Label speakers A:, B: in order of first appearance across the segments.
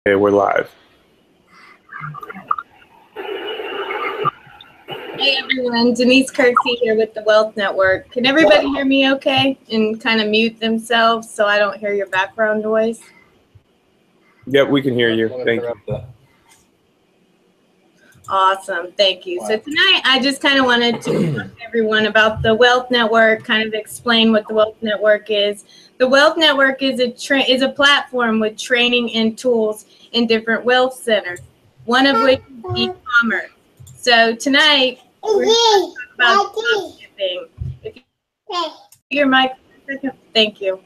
A: Okay, we're live.
B: Hey everyone, Denise Kirksey here with the Wealth Network. Can everybody hear me okay? And kind of mute themselves so I don't hear your background noise?
A: Yep, we can hear you. Thank you.
B: Awesome, thank you. So tonight I just kind of wanted to talk to everyone about the Wealth Network, kind of explain what the Wealth Network is. The Wealth Network is a platform with training and tools in different wealth centers, one of which is e-commerce. So tonight we're going to talk about dropshipping. If you your mic, thank you.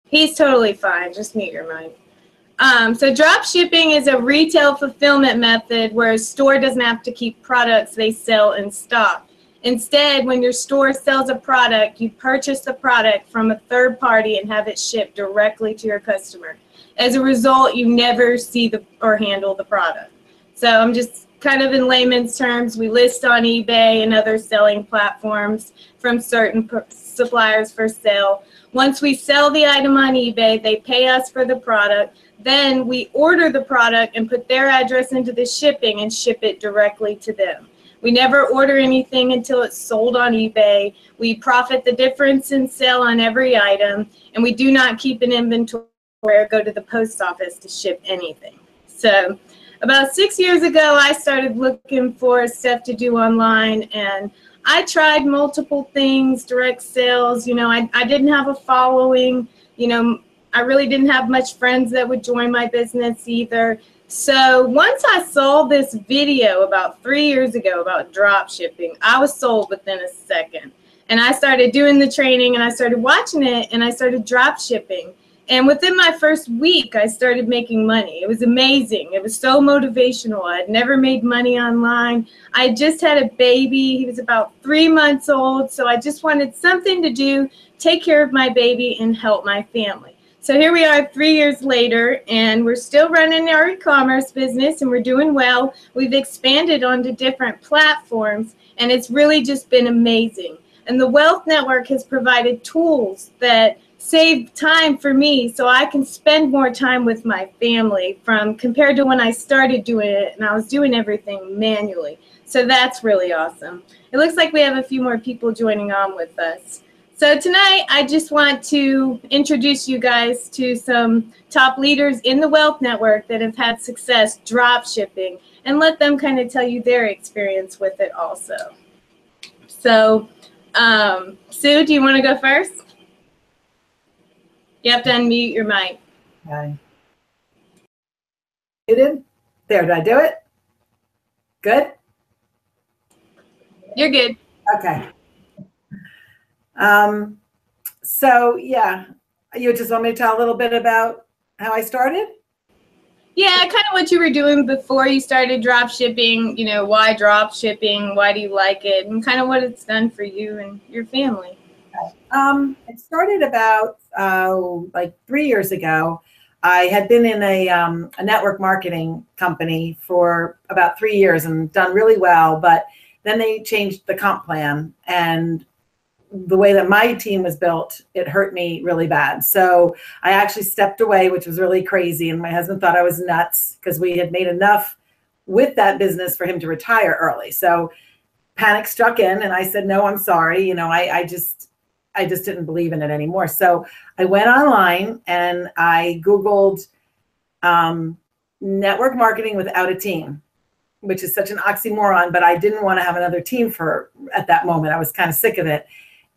B: He's totally fine. Just mute your mic. So drop shipping is a retail fulfillment method where a store doesn't have to keep products they sell in stock. Instead, when your store sells a product, you purchase the product from a third party and have it shipped directly to your customer. As a result, you never see or handle the product. So I'm just kind of in layman's terms, we list on eBay and other selling platforms from certain suppliers for sale. Once we sell the item on eBay, they pay us for the product. Then we order the product and put their address into the shipping and ship it directly to them. We never order anything until it's sold on eBay. We profit the difference in sale on every item, and we do not keep an inventory or go to the post office to ship anything. So about 6 years ago, I started looking for stuff to do online, and I tried multiple things, direct sales. You know, I didn't have a following. You know, I really didn't have much friends that would join my business either. So once I saw this video about 3 years ago about drop shipping, I was sold within a second. And I started doing the training and I started watching it and I started drop shipping. And within my first week, I started making money. It was amazing. It was so motivational. I'd never made money online. I just had a baby. He was about 3 months old. So I just wanted something to do, take care of my baby and help my family. So here we are 3 years later, and we're still running our e-commerce business, and we're doing well. We've expanded onto different platforms, and it's really just been amazing. And the Wealth Network has provided tools that save time for me so I can spend more time with my family compared to when I started doing it, and I was doing everything manually. So that's really awesome. It looks like we have a few more people joining on with us. So tonight, I just want to introduce you guys to some top leaders in the Wealth Network that have had success drop shipping and let them kind of tell you their experience with it also. So, Sue, do you want to go first? You have to unmute your mic.
C: Okay. Muted? There, did I do it? Good?
B: You're good.
C: Okay. So yeah, you just want me to tell a little bit about how I started?
B: Yeah, kind of what you were doing before you started drop shipping, you know, why drop shipping, why do you like it, and kind of what it's done for you and your family.
C: It started about like 3 years ago. I had been in a network marketing company for about 3 years and done really well, but then they changed the comp plan, and the way that my team was built, it hurt me really bad. So I actually stepped away, which was really crazy. And my husband thought I was nuts because we had made enough with that business for him to retire early. So panic struck in and I said, no, I'm sorry. You know, I just didn't believe in it anymore. So I went online and I Googled network marketing without a team, which is such an oxymoron, but I didn't want to have another team at that moment. I was kind of sick of it.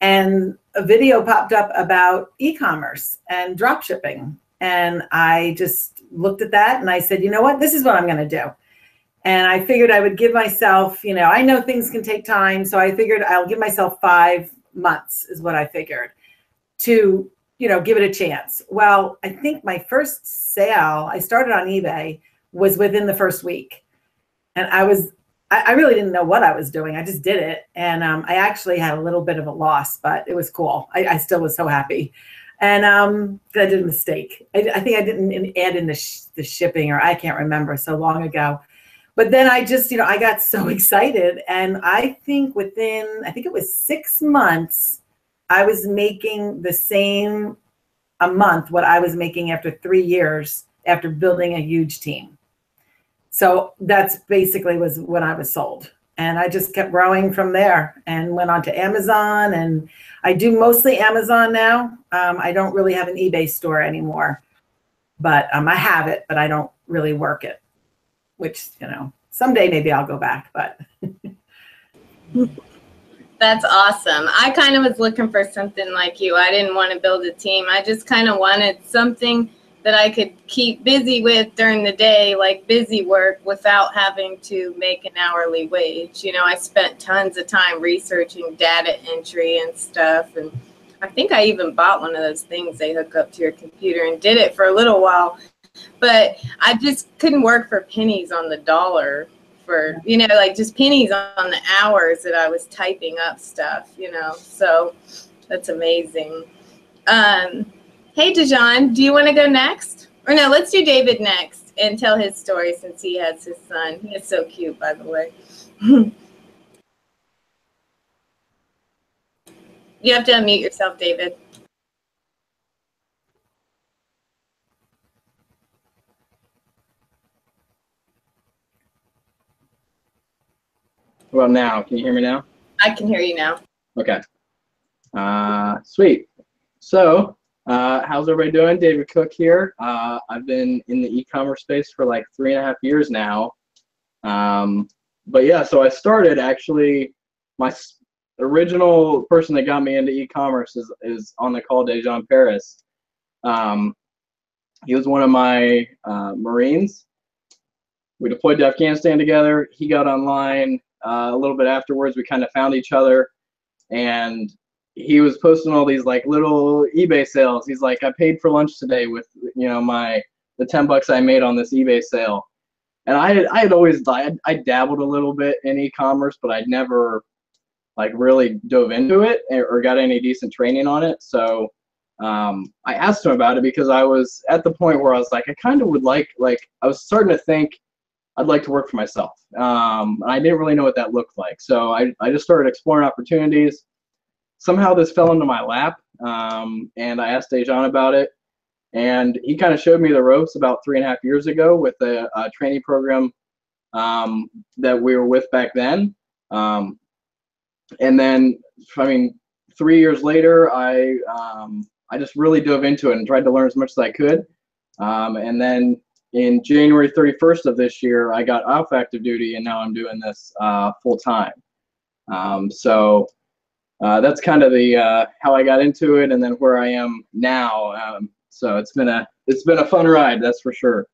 C: And a video popped up about e-commerce and drop shipping. And I just looked at that and I said, you know what, this is what I'm going to do. And I figured I would give myself, you know, I know things can take time. So I figured I'll give myself 5 months is what I figured to, you know, give it a chance. Well, I think my first sale, I started on eBay, was within the first week. And I really didn't know what I was doing. I just did it. And I actually had a little bit of a loss, but it was cool. I still was so happy. And I did a mistake. I think I didn't add in the shipping, or I can't remember, so long ago. But then I just, you know, I got so excited. And I think it was 6 months, I was making the same a month what I was making after 3 years after building a huge team. So that's basically was when I was sold. And I just kept growing from there and went on to Amazon. And I do mostly Amazon now. I don't really have an eBay store anymore, but I have it, but I don't really work it, which, you know, someday maybe I'll go back, but.
B: That's awesome. I kind of was looking for something like you. I didn't want to build a team. I just kind of wanted something that I could keep busy with during the day, like busy work, without having to make an hourly wage. You know, I spent tons of time researching data entry and stuff. And I think I even bought one of those things they hook up to your computer and did it for a little while. But I just couldn't work for pennies on the dollar for, you know, like just pennies on the hours that I was typing up stuff, you know. So that's amazing. Hey, Dejan, do you want to go next? Or no, let's do David next and tell his story since he has his son. He is so cute, by the way. You have to unmute yourself, David.
D: Well, now, can you hear me now?
B: I can hear you now.
D: Okay. Sweet. So, how's everybody doing? David Cook here. I've been in the e-commerce space for like 3.5 years now. But yeah, so I started actually, my original person that got me into e-commerce is on the call, Dejan Paris. He was one of my Marines. We deployed to Afghanistan together. He got online a little bit afterwards. We kind of found each other, and he was posting all these like little eBay sales. He's like, I paid for lunch today with, you know, the $10 I made on this eBay sale. And I had always, I dabbled a little bit in e-commerce, but I'd never like really dove into it or got any decent training on it. So I asked him about it because I was at the point where I was like, I kind of would like I was starting to think I'd like to work for myself. I didn't really know what that looked like. So I just started exploring opportunities. Somehow this fell into my lap, and I asked Dejan about it. And he kind of showed me the ropes about 3.5 years ago with a training program that we were with back then. And then, I mean, 3 years later, I just really dove into it and tried to learn as much as I could. And then in January 31st of this year, I got off active duty, and now I'm doing this full time. So that's kind of the how I got into it, and then where I am now. So it's been a fun ride, that's for sure.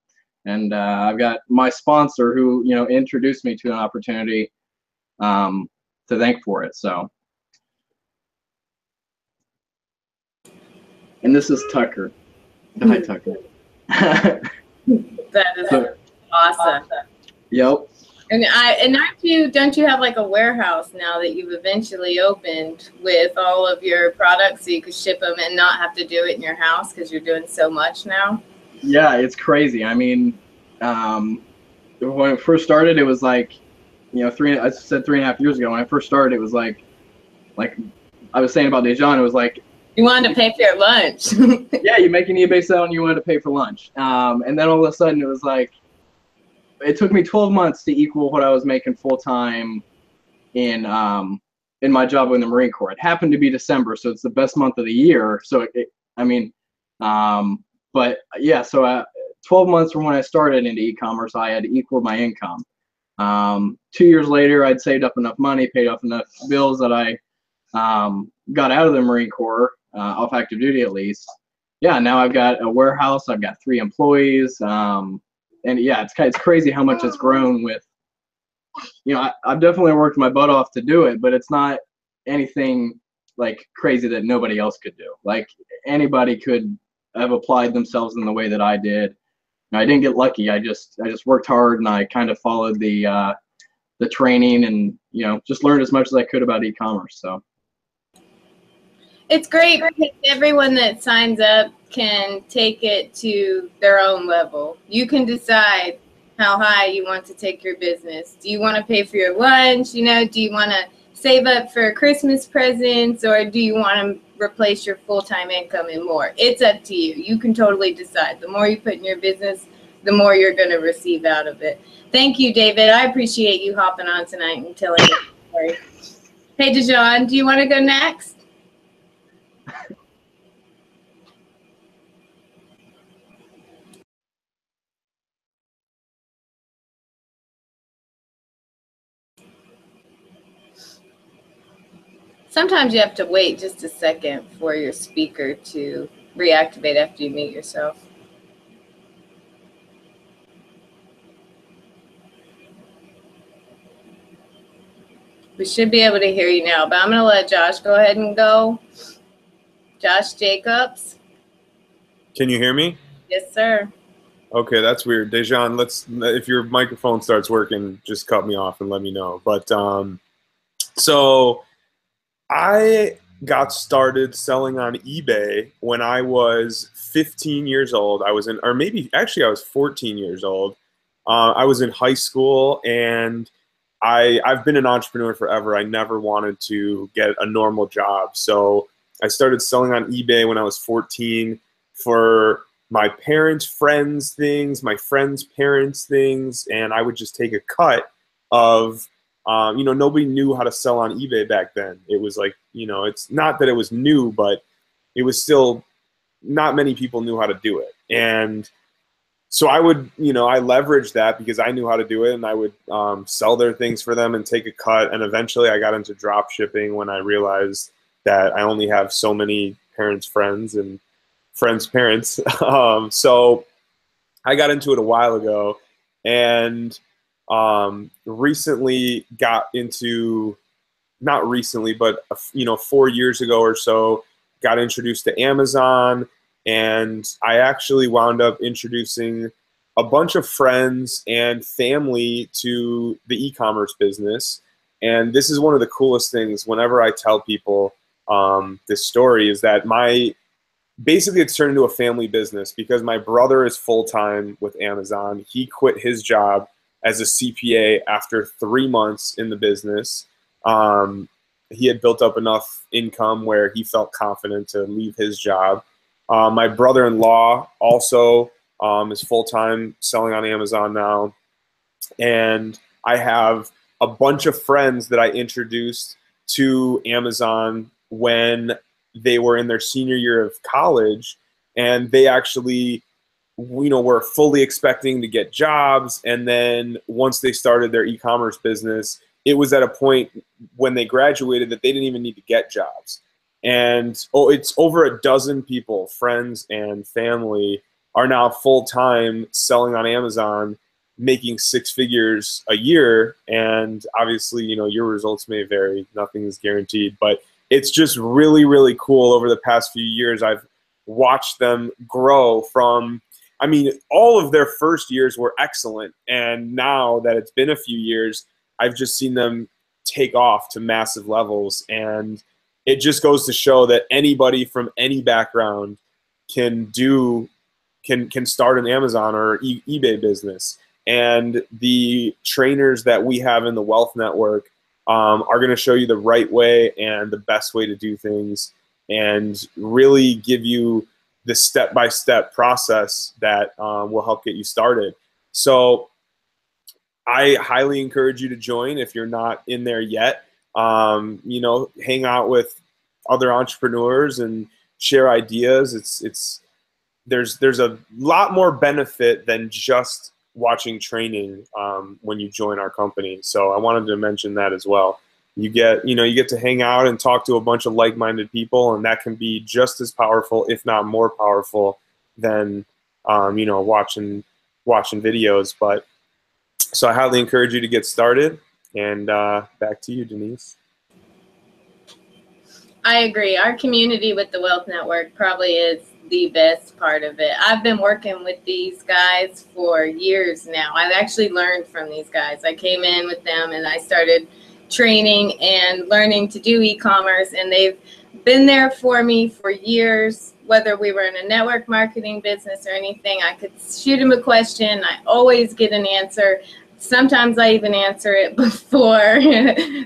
D: And I've got my sponsor who, you know, introduced me to an opportunity to thank for it. So, and this is Tucker. Hi, Tucker.
B: That is awesome.
D: Yep.
B: And don't you have like a warehouse now that you've eventually opened with all of your products so you could ship them and not have to do it in your house because you're doing so much now?
D: Yeah, it's crazy. I mean, when it first started, it was like, you know, I said 3.5 years ago, when I first started, it was like I was saying about Dejan, it was like,
B: you wanted to pay for your lunch.
D: yeah, you make an eBay sale and you wanted to pay for lunch. And then all of a sudden it was like, it took me 12 months to equal what I was making full time in my job in the Marine Corps. It happened to be December, so it's the best month of the year. So but yeah, so 12 months from when I started into e-commerce, I had equaled my income. 2 years later, I'd saved up enough money, paid off enough bills that I got out of the Marine Corps, off active duty at least. Yeah, now I've got a warehouse, I've got 3 employees. And yeah, it's crazy how much it's grown with, you know, I've definitely worked my butt off to do it, but it's not anything like crazy that nobody else could do. Like anybody could have applied themselves in the way that I did. And I didn't get lucky. I just worked hard, and I kind of followed the training, and, you know, just learned as much as I could about e-commerce. So
B: it's great because everyone that signs up can take it to their own level. You can decide how high you want to take your business. Do you want to pay for your lunch? You know, do you want to save up for Christmas presents, or do you want to replace your full-time income and more. It's up to you. You can totally decide. The more you put in your business, the more you're going to receive out of it. Thank you, David. I appreciate you hopping on tonight and telling me the story. Hey, Dijon, do you want to go next? Sometimes you have to wait just a second for your speaker to reactivate after you mute yourself. We should be able to hear you now, but I'm going to let Josh go ahead and go. Josh Jacobs.
A: Can you hear me?
B: Yes, sir.
A: Okay, that's weird. Dejan, if your microphone starts working, just cut me off and let me know. But so I got started selling on eBay when I was 15 years old. I was in, or maybe actually I was 14 years old. I was in high school, and I've been an entrepreneur forever. I never wanted to get a normal job. So I started selling on eBay when I was 14 for my parents' friends' things, my friends' parents' things, and I would just take a cut of, nobody knew how to sell on eBay back then. It was like, it's not that it was new, but it was still not many people knew how to do it. And so I would, I leveraged that because I knew how to do it, and I would sell their things for them and take a cut. And eventually I got into drop shipping when I realized that I only have so many parents' friends and friends' parents. So I got into it a while ago, and recently got into, not recently, but 4 years ago or so, got introduced to Amazon. And I actually wound up introducing a bunch of friends and family to the e-commerce business. And this is one of the coolest things whenever I tell people this story, is that basically it's turned into a family business because my brother is full-time with Amazon. He quit his job as a CPA after 3 months in the business. He had built up enough income where he felt confident to leave his job. My brother-in-law also is full-time selling on Amazon now. And I have a bunch of friends that I introduced to Amazon when they were in their senior year of college, and they actually, were fully expecting to get jobs. And then once they started their e-commerce business, it was at a point when they graduated that they didn't even need to get jobs. And it's over a dozen people, friends and family, are now full-time selling on Amazon, making 6 figures a year. And obviously, your results may vary. Nothing is guaranteed, but it's just really, really cool. Over the past few years, I've watched them grow from, all of their first years were excellent. And now that it's been a few years, I've just seen them take off to massive levels. And it just goes to show that anybody from any background can start an Amazon or eBay business. And the trainers that we have in the Wealth Network are going to show you the right way and the best way to do things, and really give you the step-by-step process that will help get you started. So I highly encourage you to join if you're not in there yet. Hang out with other entrepreneurs and share ideas. There's a lot more benefit than just watching training when you join our company. So I wanted to mention that as well. You get to hang out and talk to a bunch of like-minded people, and that can be just as powerful, if not more powerful, than watching videos. But so I highly encourage you to get started. And back to you, Denise.
B: I agree. Our community with the Wealth Network probably is the best part of it. I've been working with these guys for years now. I've actually learned from these guys. I came in with them and I started training and learning to do e-commerce, and they've been there for me for years. Whether we were in a network marketing business or anything, I could shoot them a question. I always get an answer. Sometimes I even answer it before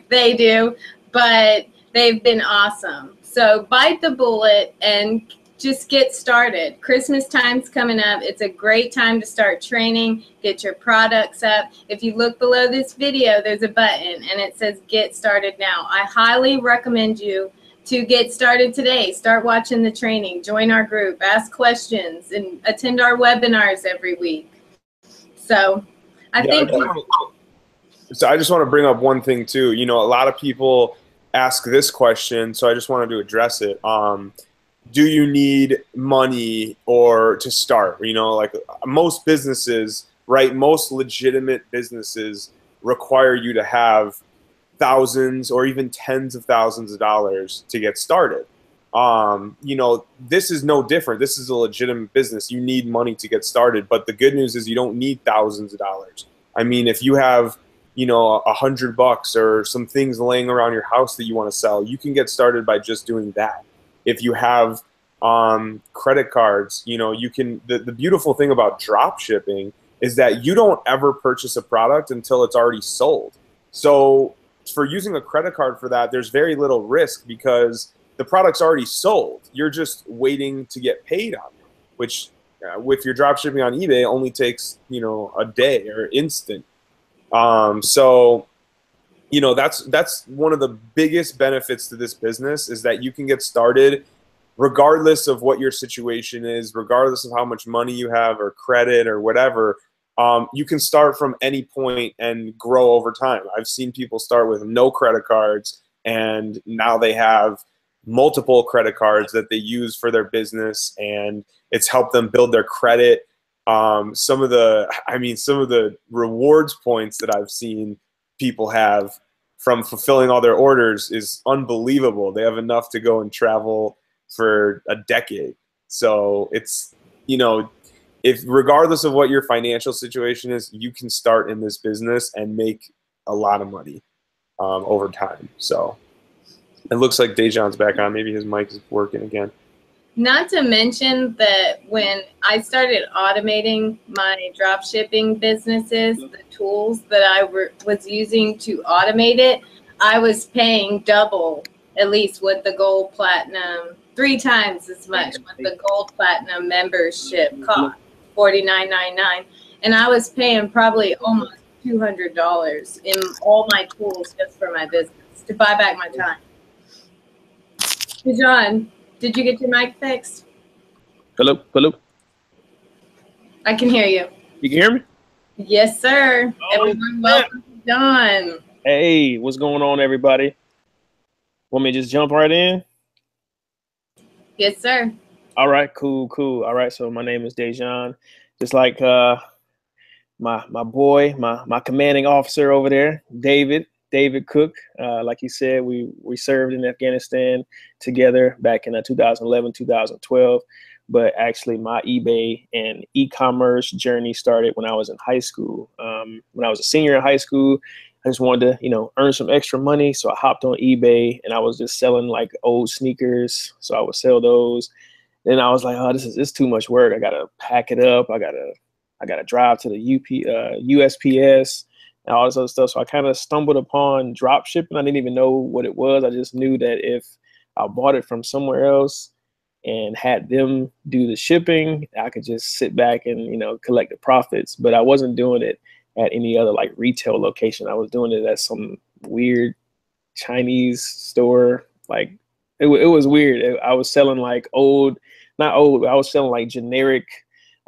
B: they do, but they've been awesome. So bite the bullet and just get started. Christmas time's coming up. It's a great time to start training, get your products up. If you look below this video, there's a button and it says get started now. I highly recommend you to get started today. Start watching the training, join our group, ask questions, and attend our webinars every week. So I think.
A: So I just want to bring up one thing too. You know, a lot of people ask this question, so I just wanted to address it. Do you need money or to start? You know, like most businesses, right? Most legitimate businesses require you to have thousands or even tens of thousands of dollars to get started. You know, this is no different. This is a legitimate business. You need money to get started, but the good news is you don't need thousands of dollars. I mean, if you have, you know, $100 or some things laying around your house that you want to sell, you can get started by just doing that. If you have credit cards, you know, you can, the beautiful thing about drop shipping is that you don't ever purchase a product until it's already sold. So for using a credit card for that, there's very little risk because the product's already sold. You're just waiting to get paid on it, which with your drop shipping on eBay only takes, you know, a day or instant. So, you know, that's one of the biggest benefits to this business is that you can get started regardless of what your situation is, regardless of how much money you have or credit or whatever. You can start from any point and grow over time. I've seen people start with no credit cards and now they have multiple credit cards that they use for their business, and it's helped them build their credit. Some of the rewards points that I've seen people have from fulfilling all their orders is unbelievable. They have enough to go and travel for a decade. So it's, you know, if regardless of what your financial situation is, you can start in this business and make a lot of money over time. So it looks like Dejan's back on. Maybe his mic is working again.
B: Not to mention that when I started automating my drop shipping businesses, the tools that I was using to automate it, I was paying double, at least with the gold platinum, 3 times as much with the gold platinum membership cost, $49.99. And I was paying probably almost $200 in all my tools just for my business to buy back my time. Hey, John, did you get your mic fixed?
E: Hello, hello.
B: I can hear you.
E: You can hear me?
B: Yes, sir.
E: Oh,
B: everyone, welcome to John.
E: Hey, what's going on, everybody? Want me to just jump right in?
B: Yes, sir.
E: All right, cool. All right, so my name is Dejan. Just like my boy, my commanding officer over there, David Cook. Like he said, we served in Afghanistan together back in 2011, 2012. But actually, my eBay and e-commerce journey started when I was in high school. When I was a senior in high school, I just wanted to, you know, earn some extra money. So I hopped on eBay and I was just selling like old sneakers. So I would sell those. Then I was like, oh, this is too much work. I gotta pack it up. I gotta drive to the USPS and all this other stuff. So I kind of stumbled upon drop shipping. I didn't even know what it was. I just knew that if I bought it from somewhere else and had them do the shipping, I could just sit back and, you know, collect the profits. But I wasn't doing it at any other like retail location. I was doing it at some weird Chinese store. Like it was weird. I was selling like I was selling like generic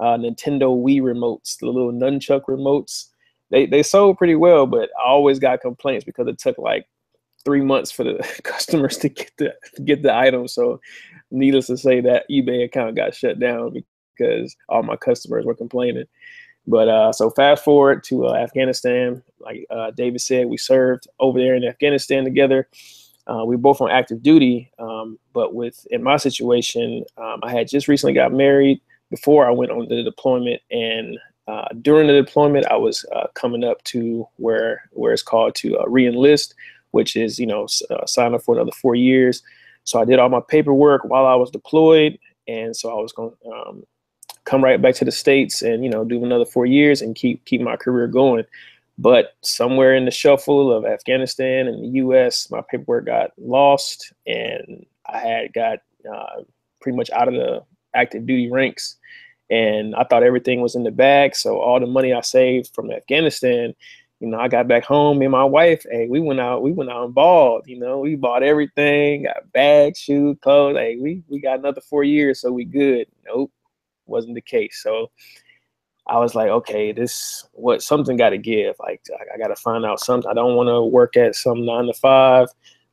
E: Nintendo Wii remotes, the little nunchuck remotes. They sold pretty well, but I always got complaints because it took like 3 months for the customers to get the item. So needless to say, that eBay account got shut down because all my customers were complaining. But so fast forward to Afghanistan, like David said, we served over there in Afghanistan together. We were both on active duty, but in my situation, I had just recently got married before I went on the deployment, and during the deployment, I was coming up to where it's called to re-enlist, which is, you know, sign up for another 4 years. So I did all my paperwork while I was deployed, and so I was going to come right back to the States and, you know, do another 4 years and keep my career going. But somewhere in the shuffle of Afghanistan and the U.S., my paperwork got lost, and I had got pretty much out of the active duty ranks, and I thought everything was in the bag. So all the money I saved from Afghanistan, you know, I got back home, me and my wife, hey, we went out and balled, you know, we bought everything, got bags, shoes, clothes. Hey, we got another 4 years, so we good. Nope, wasn't the case. So I was like, okay, something got to give. Like, I got to find out something. I don't want to work at some 9 to 5.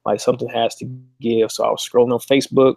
E: Like, something has to give. So I was scrolling on Facebook,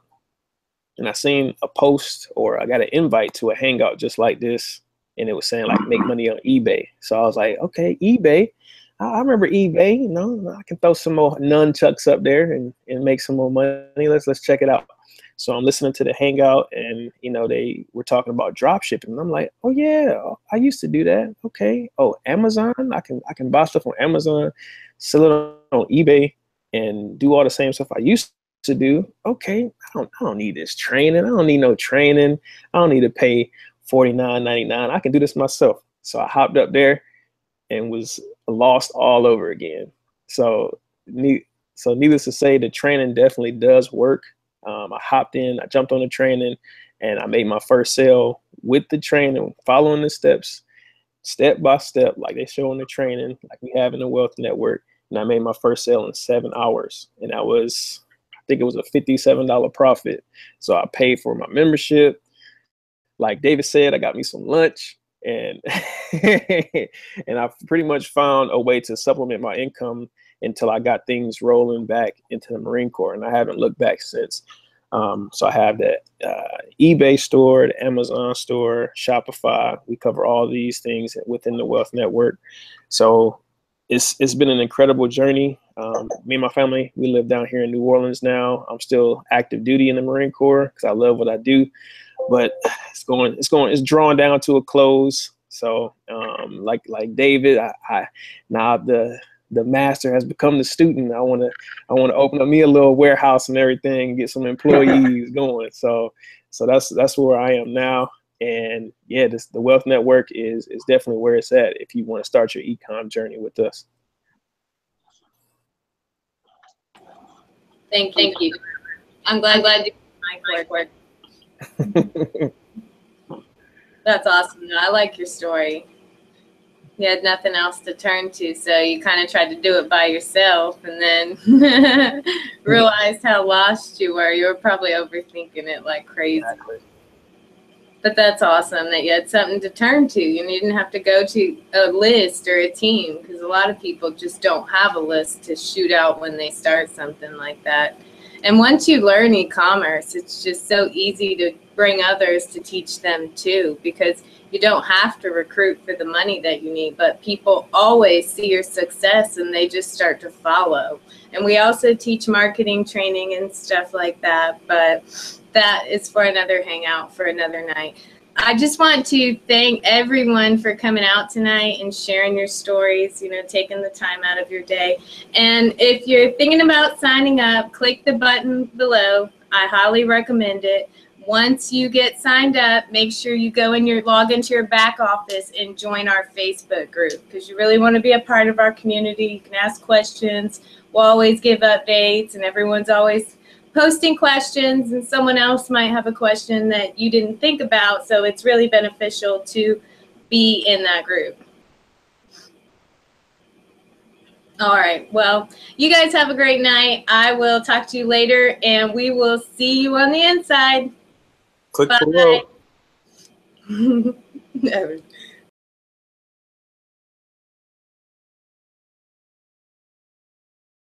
E: and I seen a post, or I got an invite to a Hangout just like this. And it was saying like make money on eBay. So I was like, okay, eBay. I remember eBay. You know, I can throw some more nunchucks up there and make some more money. Let's check it out. So I'm listening to the Hangout, and you know, they were talking about drop shipping. And I'm like, oh yeah, I used to do that. Okay. Oh, Amazon. I can buy stuff on Amazon, sell it on eBay, and do all the same stuff I used to do. Okay, I don't need this training. I don't need no training. I don't need to pay $49.99. I can do this myself. So I hopped up there and was lost all over again. So needless to say, the training definitely does work. I hopped in, I jumped on the training, and I made my first sale with the training, following the steps, step by step, like they show in the training, like we have in the Wealth Network. And I made my first sale in 7 hours. And that was, I think it was a $57 profit. So I paid for my membership. Like David said, I got me some lunch, and and I pretty much found a way to supplement my income until I got things rolling back into the Marine Corps, and I haven't looked back since. So I have that eBay store, the Amazon store, Shopify. We cover all these things within the Wealth Network. So it's been an incredible journey. Me and my family, we live down here in New Orleans now. I'm still active duty in the Marine Corps because I love what I do. But it's drawing down to a close. So like David, I now the master has become the student. I want to open up me a little warehouse and everything, and get some employees going. So that's where I am now. And yeah, the Wealth Network is definitely where it's at if you want to start your e-com journey with us.
B: Thank you. I'm glad you my court. That's awesome. I like your story. You had nothing else to turn to, so you kind of tried to do it by yourself, and then realized how lost you were. You were probably overthinking it like crazy. Exactly. But that's awesome that you had something to turn to. You didn't have to go to a list or a team, because a lot of people just don't have a list to shoot out when they start something like that. And once you learn e-commerce, it's just so easy to bring others to teach them too, because you don't have to recruit for the money that you need, but people always see your success and they just start to follow. And we also teach marketing training and stuff like that, but that is for another hangout, for another night. I just want to thank everyone for coming out tonight and sharing your stories, taking the time out of your day. And if you're thinking about signing up, click the button below. I highly recommend it. Once you get signed up, make sure you log into your back office and join our Facebook group, because you really want to be a part of our community. You can ask questions. We'll always give updates, and everyone's always posting questions, and someone else might have a question that you didn't think about. So it's really beneficial to be in that group. All right. Well, you guys have a great night. I will talk to you later, and we will see you on the inside.
A: Click
B: Bye.
A: below.